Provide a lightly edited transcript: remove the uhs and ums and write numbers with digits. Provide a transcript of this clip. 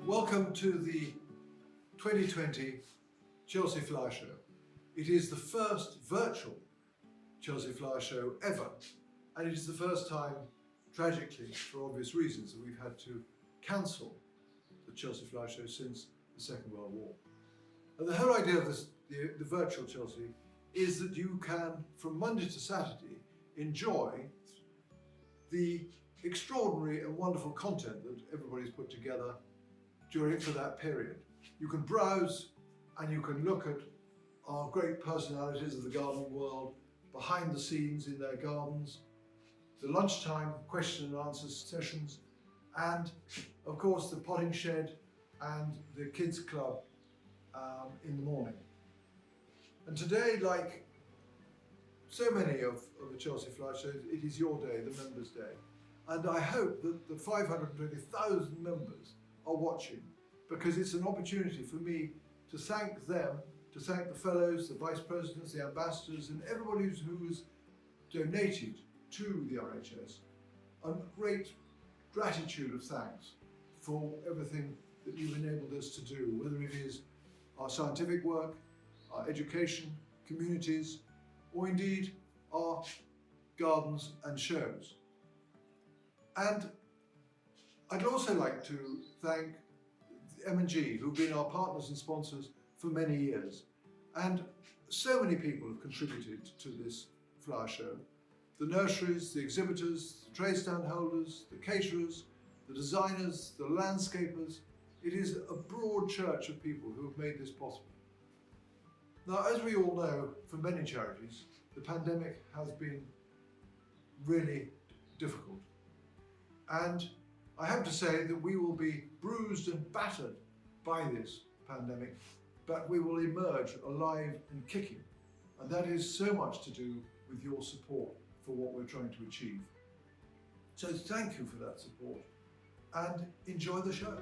Welcome to the 2020 Chelsea Flower Show. It is the first virtual Chelsea Flower Show ever, and it is the first time, tragically, for obvious reasons, that we've had to cancel the Chelsea Flower Show since the Second World War. And the whole idea of this, the virtual Chelsea is that you can, from Monday to Saturday, enjoy the extraordinary and wonderful content that everybody's put together for that period. You can browse and you can look at our great personalities of the gardening world behind the scenes in their gardens, the lunchtime question and answer sessions, and of course the potting shed and the kids club in the morning. And today, like so many of the Chelsea Flower Shows, it is your day, the members' day. And I hope that the 520,000 members are watching, because it's an opportunity for me to thank them, to thank the fellows, the vice presidents, the ambassadors, and everybody who's donated to the RHS. A great gratitude of thanks for everything that you've enabled us to do, whether it is our scientific work, our education, communities, or indeed our gardens and shows. And I'd also like to thank M&G, who've been our partners and sponsors for many years. And so many people have contributed to this flower show. The nurseries, the exhibitors, the tray stand holders, the caterers, the designers, the landscapers. It is a broad church of people who have made this possible. Now, as we all know, for many charities, the pandemic has been really difficult. And I have to say that we will be bruised and battered by this pandemic, but we will emerge alive and kicking. And that is so much to do with your support for what we're trying to achieve. So thank you for that support and enjoy the show.